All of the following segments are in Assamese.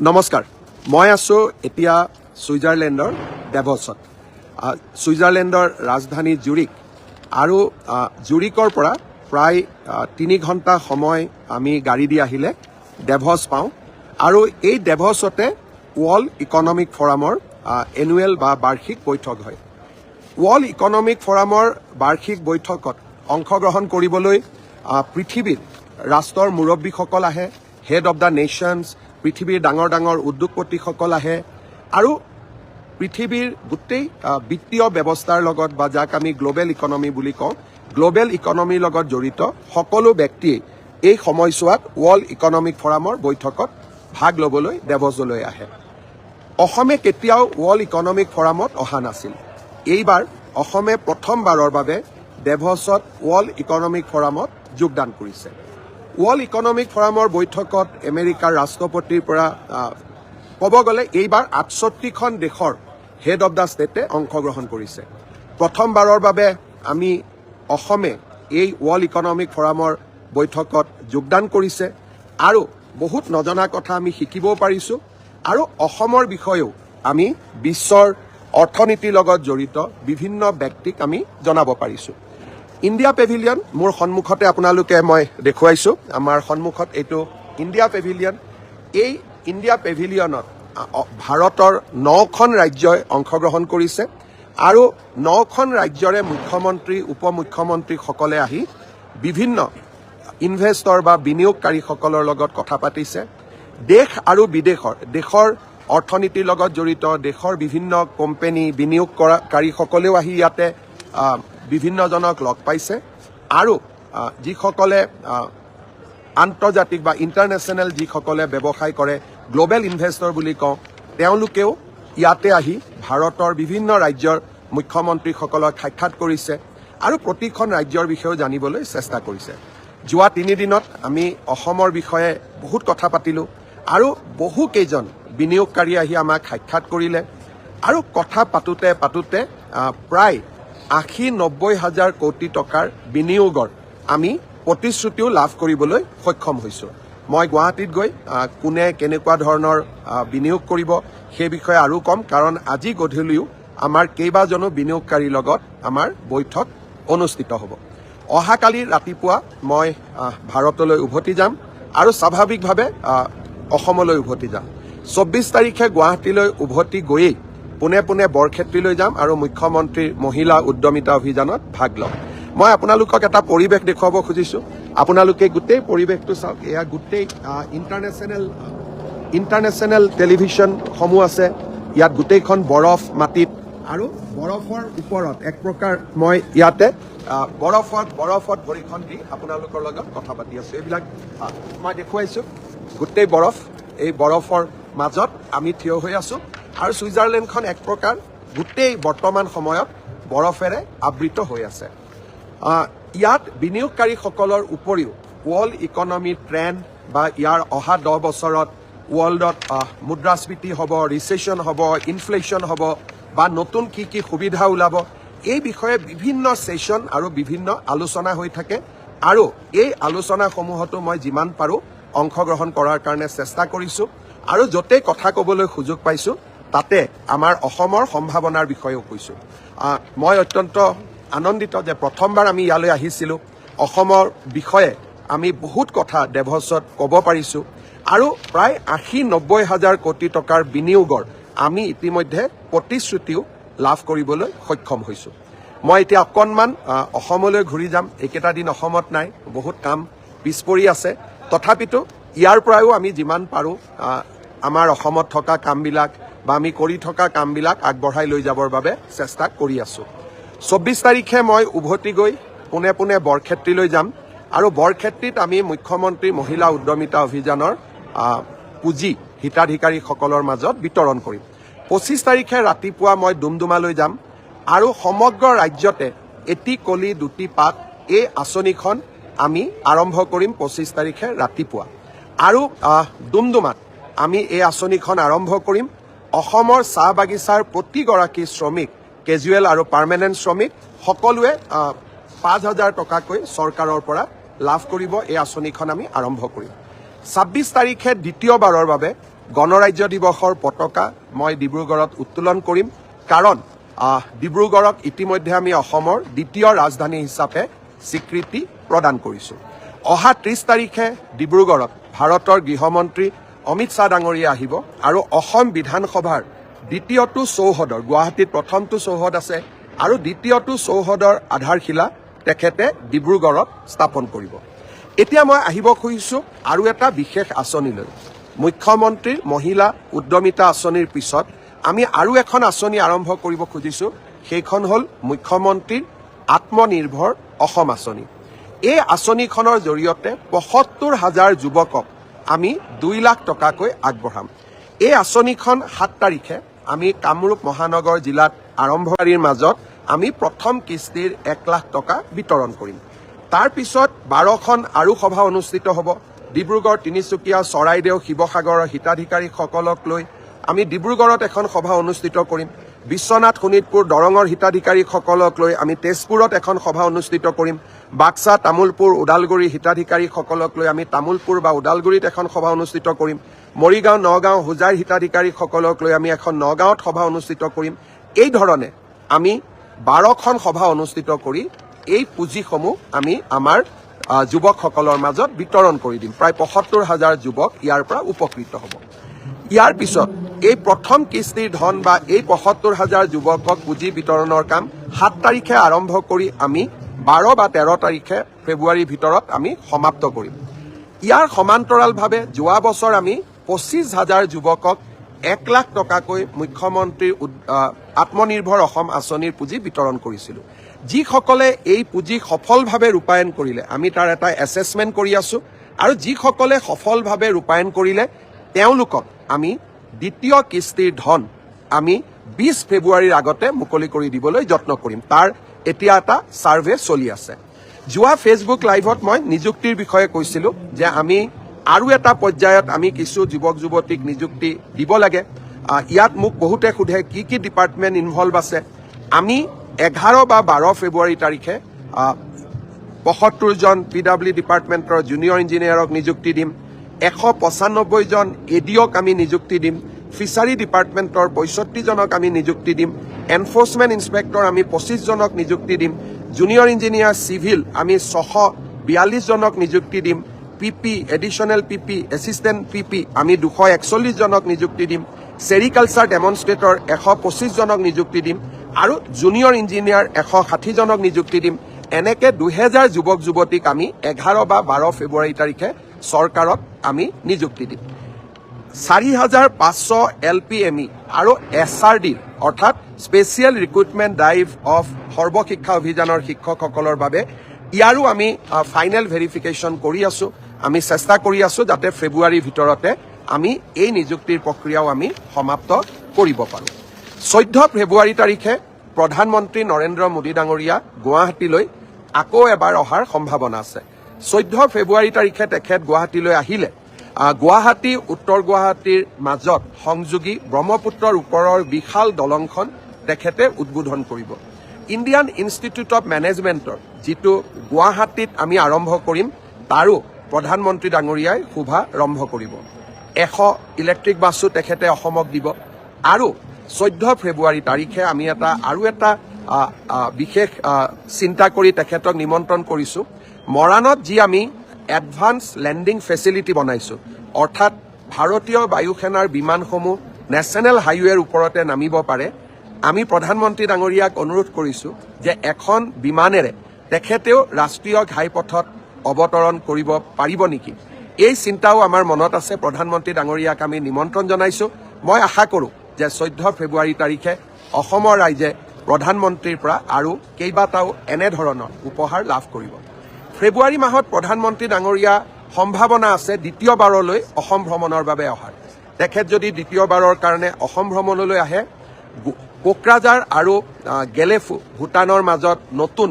নমস্কাৰ মই আছো এতিয়া ছুইজাৰলেণ্ডৰ ডেভছত ছুইজাৰলেণ্ডৰ ৰাজধানী জুৰিক আৰু জুৰিকৰ পৰা প্ৰায় 3 ঘণ্টা সময় আমি গাড়ী দি আহিলে ডেভছ পাওঁ আৰু এই ডেভছতে ৱৰ্ল্ড ইকনমিক ফৰামৰ এনুৱেল বা বাৰ্ষিক বৈঠক হয়। ৱৰ্ল্ড ইকনমিক ফৰামৰ বাৰ্ষিক বৈঠকত অংশগ্ৰহণ কৰিবলৈ পৃথিৱীৰ ৰাষ্ট্ৰৰ মুৰব্বীসকল আহে, হেড অফ দ্য নেশ্যনছ, পৃথিৱীৰ ডাঙৰ ডাঙৰ উদ্যোগপতিসকল আহে আৰু পৃথিৱীৰ গোটেই বিত্তীয় ব্যৱস্থাৰ লগত বা যাক আমি গ্লোবেল ইকনমি বুলি কওঁ, গ্লোবেল ইকনমিৰ লগত জড়িত সকলো ব্যক্তিয়ে এই সময়ছোৱাত ৱৰ্ল্ড ইকনমিক ফৰামৰ বৈঠকত ভাগ ল'বলৈ ডেভছলৈ আহে। অসমে কেতিয়াও ৱৰ্ল্ড ইকনমিক ফৰামত অহা নাছিল। এইবাৰ অসমে প্ৰথমবাৰৰ বাবে ডেভছত ৱৰ্ল্ড ইকনমিক ফৰামত যোগদান কৰিছে। ৱৰ্ল্ড ইকনমিক ফৰামৰ বৈঠকত আমেৰিকাৰ ৰাষ্ট্ৰপতিৰ পৰা ক'ব গ'লে এইবাৰ 68খন দেশৰ হেড অফ দ্য ষ্টেটে অংশগ্ৰহণ কৰিছে। প্ৰথমবাৰৰ বাবে আমি অসমে এই ৱৰ্ল্ড ইকনমিক ফৰামৰ বৈঠকত যোগদান কৰিছে আৰু বহুত নজনা কথা আমি শিকিবও পাৰিছোঁ আৰু অসমৰ বিষয়েও আমি বিশ্বৰ অৰ্থনীতিৰ লগত জড়িত বিভিন্ন ব্যক্তিক আমি জনাব পাৰিছোঁ। ইণ্ডিয়া পেভিলিয়ন মোৰ সন্মুখতে আপোনালোকে মই দেখুৱাইছোঁ। আমাৰ সন্মুখত এইটো ইণ্ডিয়া পেভিলিয়ন। এই ইণ্ডিয়া পেভিলিয়নত ভাৰতৰ 9খন ৰাজ্যই অংশগ্ৰহণ কৰিছে আৰু 9খন ৰাজ্যৰে মুখ্যমন্ত্ৰী উপমুখ্যমন্ত্ৰীসকলে আহি বিভিন্ন ইনভেষ্টৰ বা বিনিয়োগকাৰীসকলৰ লগত কথা পাতিছে। দেশ আৰু দেশৰ অৰ্থনীতিৰ লগত জড়িত দেশৰ বিভিন্ন কোম্পানী বিনিয়োগকাৰীসকলেও আহি ইয়াতে বিভিন্নজনক লগ পাইছে আৰু যিসকলে আন্তৰ্জাতিক বা ইণ্টাৰনেশ্যনেল যিসকলে ব্যৱসায় কৰে, গ্লোবেল ইনভেষ্টৰ বুলি কওঁ, তেওঁলোকেও ইয়াতে আহি ভাৰতৰ বিভিন্ন ৰাজ্যৰ মুখ্যমন্ত্ৰীসকলক সাক্ষাৎ কৰিছে আৰু প্ৰতিখন ৰাজ্যৰ বিষয়েও জানিবলৈ চেষ্টা কৰিছে। যোৱা 3 দিনত আমি অসমৰ বিষয়ে বহুত কথা পাতিলোঁ আৰু বহুকেইজন বিনিয়োগকাৰী আহি আমাক সাক্ষাৎ কৰিলে আৰু কথা পাতোতে প্ৰায় 80-90 হাজাৰ কোটি টকাৰ বিনিয়োগৰ আমি প্ৰতিশ্ৰুতিও লাভ কৰিবলৈ সক্ষম হৈছোঁ। মই গুৱাহাটীত গৈ কোনে কেনেকুৱা ধৰণৰ বিনিয়োগ কৰিব সেই বিষয়ে আৰু কম, কাৰণ আজি গধূলিও আমাৰ কেইবাজনো বিনিয়োগকাৰীৰ লগত আমাৰ বৈঠক অনুষ্ঠিত হ'ব। অহাকালি ৰাতিপুৱা মই ভাৰতলৈ উভতি যাম আৰু স্বাভাৱিকভাৱে অসমলৈ উভতি যাম। 24 তাৰিখে গুৱাহাটীলৈ উভতি গৈয়েই পোনে বৰক্ষেত্ৰীলৈ যাম আৰু মুখ্যমন্ত্ৰীৰ মহিলা উদ্যমিতা অভিযানত ভাগ ল'ম। মই আপোনালোকক এটা পৰিৱেশ দেখুৱাব খুজিছোঁ। আপোনালোকে গোটেই পৰিৱেশটো চাওক। এয়া গোটেই ইণ্টাৰনেশ্যনেল টেলিভিশ্যনসমূহ আছে। ইয়াত গোটেইখন বৰফ মাটিত আৰু বৰফৰ ওপৰত এক প্ৰকাৰ মই ইয়াতে বৰফত ভৰিখন দি আপোনালোকৰ লগত কথা পাতি আছোঁ। এইবিলাক মই দেখুৱাইছোঁ গোটেই বৰফ। এই বৰফৰ মাজত আমি থিয় হৈ আছোঁ আৰু ছুইজাৰলেণ্ডখন এক প্ৰকাৰ গোটেই বৰ্তমান সময়ত বৰফেৰে আবৃত হৈ আছে। ইয়াত বিনিয়োগকাৰীসকলৰ উপৰিও ৱৰ্ল্ড ইকনমিৰ ট্ৰেণ্ড বা ইয়াৰ অহা 10 বছৰত ৱৰ্ল্ডত মুদ্ৰাস্ফীতি হ'ব, ৰিচেশ্যন হ'ব, ইনফ্লেশ্যন হ'ব বা নতুন কি সুবিধা ওলাব, এই বিষয়ে বিভিন্ন ছেশ্যন আৰু বিভিন্ন আলোচনা হৈ থাকে আৰু এই আলোচনাসমূহতো মই যিমান পাৰোঁ অংশগ্ৰহণ কৰাৰ কাৰণে চেষ্টা কৰিছোঁ আৰু য'তেই কথা ক'বলৈ সুযোগ পাইছোঁ তাতে আমাৰ অসমৰ সম্ভাৱনাৰ বিষয়েও কৈছোঁ। মই অত্যন্ত আনন্দিত যে প্ৰথমবাৰ আমি ইয়ালৈ আহিছিলোঁ। অসমৰ বিষয়ে আমি বহুত কথা ডেভছত ক'ব পাৰিছোঁ আৰু প্ৰায় 80-90 হাজাৰ কোটি টকাৰ বিনিয়োগৰ আমি ইতিমধ্যে প্ৰতিশ্ৰুতিও লাভ কৰিবলৈ সক্ষম হৈছোঁ। মই এতিয়া অকণমান অসমলৈ ঘূৰি যাম। এইকেইটা দিন অসমত নাই, বহুত কাম পিছ পৰি আছে। তথাপিতো ইয়াৰ পৰাও আমি যিমান পাৰোঁ আমাৰ অসমত থকা কামবিলাক বা আমি কৰি থকা কামবিলাক আগবঢ়াই লৈ যাবৰ বাবে চেষ্টা কৰি আছোঁ। 24 তাৰিখে মই উভতি গৈ পোনে বৰক্ষেত্ৰীলৈ যাম আৰু বৰক্ষেত্ৰীত আমি মুখ্যমন্ত্ৰী মহিলা উদ্যমিতা অভিযানৰ পুঁজি হিতাধিকাৰীসকলৰ মাজত বিতৰণ কৰিম। 25 তাৰিখে ৰাতিপুৱা মই ডুমডুমালৈ যাম আৰু সমগ্ৰ ৰাজ্যতে এটি কলি দুটি পাত এই আঁচনিখন আমি আৰম্ভ কৰিম 25 তাৰিখে ৰাতিপুৱা আৰু ডুমডুমাত আমি এই আঁচনিখন আৰম্ভ কৰিম। অসমৰ চাহ বাগিচাৰ প্ৰতিগৰাকী শ্ৰমিক, কেজুৱেল আৰু পাৰ্মানেণ্ট শ্ৰমিক সকলোৱে 5,000 টকাকৈ চৰকাৰৰ পৰা লাভ কৰিব। এই আঁচনিখন আমি আৰম্ভ কৰিম। 26 তাৰিখে দ্বিতীয়বাৰৰ বাবে গণৰাজ্য দিৱসৰ পতাকা মই ডিব্ৰুগড়ত উত্তোলন কৰিম কাৰণ ডিব্ৰুগড়ক ইতিমধ্যে আমি অসমৰ দ্বিতীয় ৰাজধানী হিচাপে স্বীকৃতি প্ৰদান কৰিছোঁ। অহা 30 তাৰিখে ডিব্ৰুগড়ত ভাৰতৰ গৃহমন্ত্ৰী অমিত শ্বাহ ডাঙৰীয়া আহিব আৰু অসম বিধানসভাৰ দ্বিতীয়টো চৌহদৰ গুৱাহাটীত প্ৰথমটো চৌহদ আছে আৰু দ্বিতীয়টো চৌহদৰ আধাৰশিলা তেখেতে ডিব্ৰুগড়ত স্থাপন কৰিব। এতিয়া মই আহিব খুজিছোঁ আৰু এটা বিশেষ আঁচনিলৈ। মুখ্যমন্ত্ৰীৰ মহিলা উদ্যমিতা আঁচনিৰ পিছত আমি আৰু এখন আঁচনি আৰম্ভ কৰিব খুজিছোঁ, সেইখন হ'ল মুখ্যমন্ত্ৰীৰ আত্মনিৰ্ভৰ অসম আঁচনি। এই আঁচনিখনৰ জৰিয়তে ৭৫,০০০ যুৱকক আমি ২ লাখ টকাকৈ আগবঢ়াম। এই আঁচনিখন ৭ তাৰিখে আমি কামৰূপ মহানগৰ জিলাত আৰম্ভকাৰীৰ মাজত আমি প্ৰথম কিস্তিৰ ১ লাখ টকা বিতৰণ কৰিম। তাৰ পিছত ১২খন আৰু সভা অনুষ্ঠিত হ'ব। ডিব্ৰুগড়, তিনিচুকীয়া, চৰাইদেউ, শিৱসাগৰৰ হিতাধিকাৰীসকলক লৈ আমি ডিব্ৰুগড়ত এখন সভা অনুষ্ঠিত কৰিম। বিশ্বনাথ, শোণিতপুৰ, দৰঙৰ হিতাধিকাৰীসকলক লৈ আমি তেজপুৰত এখন সভা অনুষ্ঠিত কৰিম। বাক্সা, তামোলপুৰ, ওদালগুৰি হিতাধিকাৰীসকলক লৈ আমি তামোলপুৰ বা ওদালগুৰিত এখন সভা অনুষ্ঠিত কৰিম। মৰিগাঁও, নগাঁও, হোজাইৰ হিতাধিকাৰীসকলক লৈ আমি এখন নগাঁৱত সভা অনুষ্ঠিত কৰিম। এই ধৰণে আমি 12খন সভা অনুষ্ঠিত কৰি এই পুঁজিসমূহ আমি আমাৰ যুৱকসকলৰ মাজত বিতৰণ কৰি দিম। প্ৰায় ৭৫,০০০ যুৱক ইয়াৰ পৰা উপকৃত হ'ব। ইয়াৰ পিছত এই প্ৰথম কিস্তিৰ ধন বা এই ৭৫,০০০ যুৱকক পুঁজি বিতৰণৰ কাম ৭ তাৰিখে আৰম্ভ কৰি আমি ১২ বা ১৩ তাৰিখে ফেব্ৰুৱাৰীৰ ভিতৰত আমি সমাপ্ত কৰিম। ইয়াৰ সমান্তৰালভাৱে যোৱা বছৰ আমি ২৫,০০০ যুৱকক ১ লাখ টকাকৈ মুখ্যমন্ত্ৰীৰ আত্মনিৰ্ভৰ অসম আঁচনিৰ পুঁজি বিতৰণ কৰিছিলোঁ। যিসকলে এই পুঁজি সফলভাৱে ৰূপায়ণ কৰিলে আমি তাৰ এটা এছেছমেণ্ট কৰি আছোঁ আৰু যিসকলে সফলভাৱে ৰূপায়ণ কৰিলে তেওঁলোকক আমি দ্বিতীয় কিস্তিৰ ধন আমি ২০ ফেব্ৰুৱাৰীৰ আগতে মুকলি কৰি দিবলৈ যত্ন কৰিম। তাৰ এতিয়া এটা ছাৰ্ভে চলি আছে। যোৱা ফেচবুক লাইভত মই নিযুক্তিৰ বিষয়ে কৈছিলোঁ যে আমি আৰু এটা পৰ্যায়ত আমি কিছু যুৱক যুৱতীক নিযুক্তি দিব লাগে। ইয়াত মোক বহুতে সোধে কি কি ডিপাৰ্টমেণ্ট ইনভলভ আছে। আমি 11 বা 12 ফেব্ৰুৱাৰী তাৰিখে ৭৫জন PW ডিপাৰ্টমেণ্টৰ জুনিয়ৰ ইঞ্জিনিয়াৰক নিযুক্তি দিম। ১৯৫ জন এডিঅ'ক আমি নিযুক্তি দিম। ফিচাৰী ডিপাৰ্টমেণ্টৰ ৬৫ জনক আমি নিযুক্তি দিম। এনফৰ্চমেণ্ট ইনস্পেক্টৰ আমি ২৫ জনক নিযুক্তি দিম। জুনিয়ৰ ইঞ্জিনিয়াৰ চিভিল আমি ৬৪২ জনক নিযুক্তি দিম। PP additional PP assistant PP আমি ২৪১ জনক নিযুক্তি দিম। চেৰিকালচাৰ ডেমনষ্ট্ৰেটৰ ১২৫ জনক নিযুক্তি দিম আৰু জুনিয়ৰ ইঞ্জিনিয়াৰ ১৬০ জনক নিযুক্তি দিম। এনেকে ২০০০ যুৱক যুৱতীক আমি 11 বা 12 ফেব্ৰুৱাৰী তাৰিখে চৰকাৰত আমি নিযুক্তি দিম। ৪৫০০ LPME আৰু SRD অৰ্থাৎ স্পেচিয়েল ৰিক্ৰুটমেণ্ট ড্ৰাইভ অফ সৰ্বশিক্ষা অভিযানৰ শিক্ষকসকলৰ বাবে ইয়াৰো আমি ফাইনেল ভেৰিফিকেশ্যন কৰি আছোঁ। আমি চেষ্টা কৰি আছোঁ যাতে ফেব্ৰুৱাৰীৰ ভিতৰতে আমি এই নিযুক্তিৰ প্ৰক্ৰিয়াও আমি সমাপ্ত কৰিব পাৰোঁ। 14 ফেব্ৰুৱাৰী তাৰিখে প্ৰধানমন্ত্ৰী নৰেন্দ্ৰ মোদী ডাঙৰীয়া গুৱাহাটীলৈ আকৌ এবাৰ অহাৰ সম্ভাৱনা আছে। 14 ফেব্ৰুৱাৰী তাৰিখে তেখেত গুৱাহাটীলৈ আহিলে গুৱাহাটী উত্তৰ গুৱাহাটীৰ মাজত সংযোগী ব্ৰহ্মপুত্ৰৰ ওপৰৰ বিশাল দলংখন তেখেতে উদ্বোধন কৰিব। ইণ্ডিয়ান ইনষ্টিটিউট অৱ মেনেজমেণ্টৰ যিটো গুৱাহাটীত আমি আৰম্ভ কৰিম তাৰো প্ৰধানমন্ত্ৰী ডাঙৰীয়াই শুভাৰম্ভ কৰিব। 100 ইলেক্ট্ৰিক বাছো তেখেতে অসমক দিব আৰু 14 ফেব্ৰুৱাৰী তাৰিখে আমি আৰু এটা বিশেষ চিন্তা কৰি তেখেতক নিমন্ত্ৰণ কৰিছোঁ। মৰাণত যি আমি এডভান্স লেণ্ডিং ফেচিলিটি বনাইছোঁ অৰ্থাৎ ভাৰতীয় বায়ুসেনাৰ বিমানসমূহ নেশ্যনেল হাইৱেৰ ওপৰতে নামিব পাৰে। আমি প্ৰধানমন্ত্ৰী ডাঙৰীয়াক অনুৰোধ কৰিছোঁ যে এখন বিমানেৰে তেখেতেও ৰাষ্ট্ৰীয় ঘাইপথত অৱতৰণ কৰিব পাৰিব নেকি। এই চিন্তাও আমাৰ মনত আছে। প্ৰধানমন্ত্ৰী ডাঙৰীয়াক আমি নিমন্ত্ৰণ জনাইছোঁ। মই আশা কৰোঁ যে 14 ফেব্ৰুৱাৰী তাৰিখে অসমৰ ৰাইজে প্ৰধানমন্ত্ৰীৰ পৰা আৰু কেইবাটাও এনেধৰণৰ উপহাৰ লাভ কৰিব। ফেব্ৰুৱাৰী মাহত প্ৰধানমন্ত্ৰী ডাঙৰীয়া সম্ভাৱনা আছে দ্বিতীয়বাৰলৈ অসম ভ্ৰমণৰ বাবে অহাৰ। তেখেত যদি দ্বিতীয়বাৰৰ কাৰণে অসম ভ্ৰমণলৈ আহে কোকৰাঝাৰ আৰু গেলেফু ভূটানৰ মাজত নতুন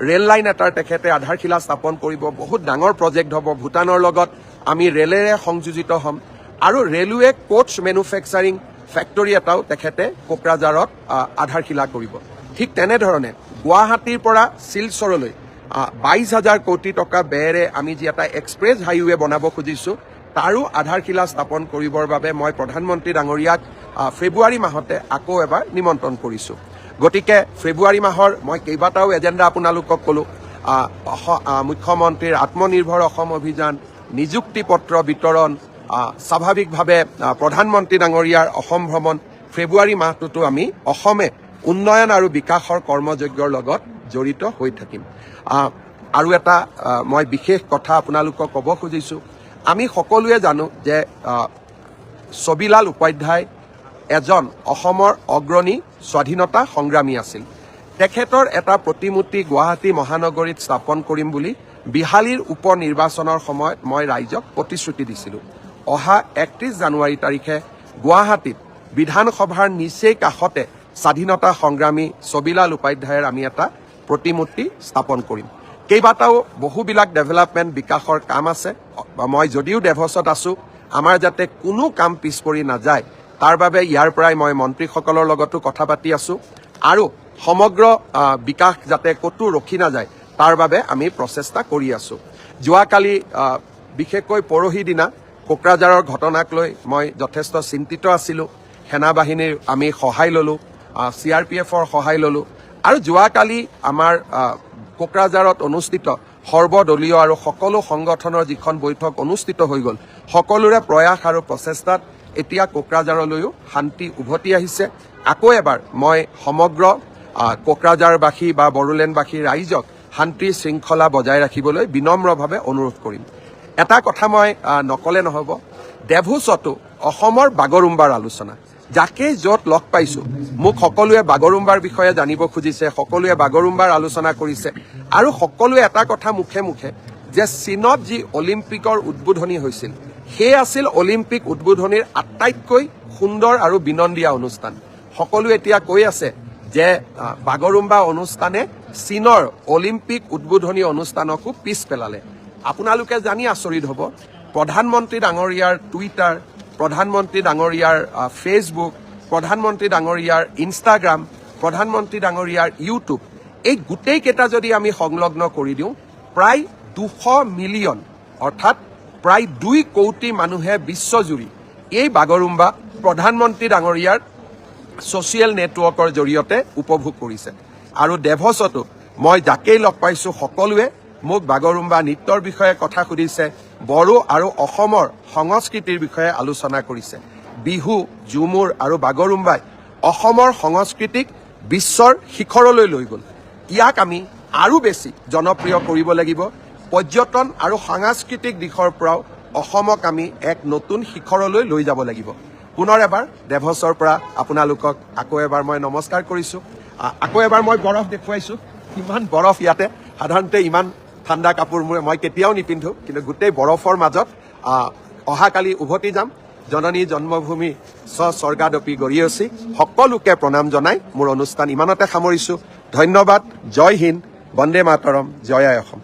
ৰেল লাইন এটাৰ তেখেতে আধাৰশিলা স্থাপন কৰিব। বহুত ডাঙৰ প্ৰজেক্ট হ'ব। ভূটানৰ লগত আমি ৰেলেৰে সংযোজিত হ'ম আৰু ৰেলৱে কোচ মেনুফেকচাৰিং ফেক্টৰী এটাও তেখেতে কোকৰাঝাৰত আধাৰশিলা কৰিব। ঠিক তেনেধৰণে গুৱাহাটীৰ পৰা শিলচৰলৈ ২২,০০০ কোটি টকা ব্যয়েৰে আমি যি এটা এক্সপ্ৰেছ হাইৱে বনাব খুজিছোঁ তাৰো আধাৰশিলা স্থাপন কৰিবৰ বাবে মই প্ৰধানমন্ত্ৰী ডাঙৰীয়াক ফেব্ৰুৱাৰী মাহতে আকৌ এবাৰ নিমন্ত্ৰণ কৰিছোঁ। গতিকে ফেব্ৰুৱাৰী মাহৰ মই কেইবাটাও এজেণ্ডা আপোনালোকক ক'লোঁ। মুখ্যমন্ত্ৰীৰ আত্মনিৰ্ভৰ অসম অভিযান, নিযুক্তি পত্ৰ বিতৰণ, স্বাভাৱিকভাৱে প্ৰধানমন্ত্ৰী ডাঙৰীয়াৰ অসম ভ্ৰমণ। ফেব্ৰুৱাৰী মাহটোতো আমি অসমে উন্নয়ন আৰু বিকাশৰ কৰ্মযজ্ঞৰ লগত জড়িত হৈ থাকিম। আৰু এটা মই বিশেষ কথা আপোনালোকক ক'ব খুজিছোঁ। আমি সকলোৱে জানো যে ছবিলাল উপাধ্যায় এজন অসমৰ অগ্ৰণী স্বাধীনতা সংগ্ৰামী আছিল। তেখেতৰ এটা প্ৰতিমূৰ্তি গুৱাহাটী মহানগৰীত স্থাপন কৰিম বুলি বিহালীৰ উপ নিৰ্বাচনৰ সময়ত মই ৰাইজক প্ৰতিশ্ৰুতি দিছিলোঁ। অহা 31 জানুৱাৰী তাৰিখে গুৱাহাটীত বিধানসভাৰ নিচেই কাষতে স্বাধীনতা সংগ্ৰামী ছবিলাল উপাধ্যায়ৰ আমি এটা প্ৰতিমূৰ্তি স্থাপন কৰিম। কেইবাটাও বহুবিলাক ডেভেলপমেণ্ট বিকাশৰ কাম আছে। মই যদিও ডেভছত আছোঁ, আমাৰ যাতে কোনো কাম পিছ পৰি নাযায় তাৰ বাবে ইয়াৰ পৰাই মই মন্ত্ৰীসকলৰ লগতো কথা পাতি আছোঁ আৰু সমগ্ৰ বিকাশ যাতে ক'তো ৰখি নাযায় তাৰ বাবে আমি প্ৰচেষ্টা কৰি আছোঁ। যোৱাকালি বিশেষকৈ পৰহি দিনা কোকৰাঝাৰৰ ঘটনাক লৈ মই যথেষ্ট চিন্তিত আছিলোঁ। সেনাবাহিনীৰ আমি সহায় ল'লোঁ, CRPFৰ সহায় ল'লোঁ আৰু যোৱাকালি আমাৰ কোকৰাঝাৰত অনুষ্ঠিত সৰ্বদলীয় আৰু সকলো সংগঠনৰ যিখন বৈঠক অনুষ্ঠিত হৈ গ'ল, সকলোৰে প্ৰয়াস আৰু প্ৰচেষ্টাত এতিয়া কোকৰাঝাৰলৈও শান্তি উভতি আহিছে। আকৌ এবাৰ মই সমগ্ৰ কোকৰাঝাৰবাসী বা বড়োলেণ্ডবাসী ৰাইজক শান্তি শৃংখলা বজাই ৰাখিবলৈ বিনম্ৰভাৱে অনুৰোধ কৰিম। এটা কথা মই নকলে নহ'ব, ডেভোছতো অসমৰ বাগৰুম্বাৰ আলোচনা। যাকেই য'ত লগ পাইছোঁ মোক সকলোৱে বাগৰুম্বাৰ বিষয়ে জানিব খুজিছে, সকলোৱে বাগৰুম্বাৰ আলোচনা কৰিছে আৰু সকলোৱে এটা কথা মুখে মুখে যে চীনত যি অলিম্পিকৰ উদ্বোধনী হৈছিল সেই আছিল অলিম্পিক উদ্বোধনীৰ আটাইতকৈ সুন্দৰ আৰু বিনন্দীয়া অনুষ্ঠান। সকলোৱে এতিয়া কৈ আছে যে বাগৰুম্বা অনুষ্ঠানে চীনৰ অলিম্পিক উদ্বোধনী অনুষ্ঠানকো পিছ পেলালে। আপোনালোকে জানি আচৰিত হ'ব, প্ৰধানমন্ত্ৰী ডাঙৰীয়াৰ টুইটাৰ, প্ৰধানমন্ত্ৰী ডাঙৰীয়াৰ ফেচবুক, প্ৰধানমন্ত্ৰী ডাঙৰীয়াৰ ইনষ্টাগ্ৰাম, প্ৰধানমন্ত্ৰী ডাঙৰীয়াৰ ইউটিউব, এই গোটেইকেইটা যদি আমি সংলগ্ন কৰি দিওঁ প্ৰায় 200 মিলিয়ন অৰ্থাৎ প্ৰায় 2 কোটি মানুহে বিশ্বজুৰি এই বাগৰুম্বা প্ৰধানমন্ত্ৰী ডাঙৰীয়াৰ ছ'চিয়েল নেটৱৰ্কৰ জৰিয়তে উপভোগ কৰিছে। আৰু ডেভছতো মই যাকেই লগ পাইছোঁ সকলোৱে মোক বাগৰুম্বা নৃত্যৰ বিষয়ে কথা সুধিছে, বড়ো আৰু অসমৰ সংস্কৃতিৰ বিষয়ে আলোচনা কৰিছে। বিহু, ঝুমুৰ আৰু বাগৰুম্বাই অসমৰ সংস্কৃতিক বিশ্বৰ শিখৰলৈ লৈ গ'ল। ইয়াক আমি আৰু বেছি জনপ্ৰিয় কৰিব লাগিব। পৰ্যটন আৰু সাংস্কৃতিক দিশৰ পৰাও অসমক আমি এক নতুন শিখৰলৈ লৈ যাব লাগিব। পুনৰ এবাৰ ডেভছৰ পৰা আপোনালোকক আকৌ এবাৰ মই নমস্কাৰ কৰিছোঁ। আকৌ এবাৰ মই বৰফ দেখুৱাইছোঁ। ইমান বৰফ ইয়াতে, সাধাৰণতে ইমান ঠাণ্ডা কাপোৰ মই কেতিয়াও নিপিন্ধো, কিন্তু গোটেই বৰফৰ মাজত অহাকালি উভতি যাম। জননী জন্মভূমি স্বৰ্গাদপি গৰিয়সী। সকলোকে প্ৰণাম জনাই মোৰ অনুষ্ঠান ইমানতে সামৰিছোঁ। ধন্যবাদ। জয় হিন্দ, বন্দে মাতৰম, জয় আই অসম।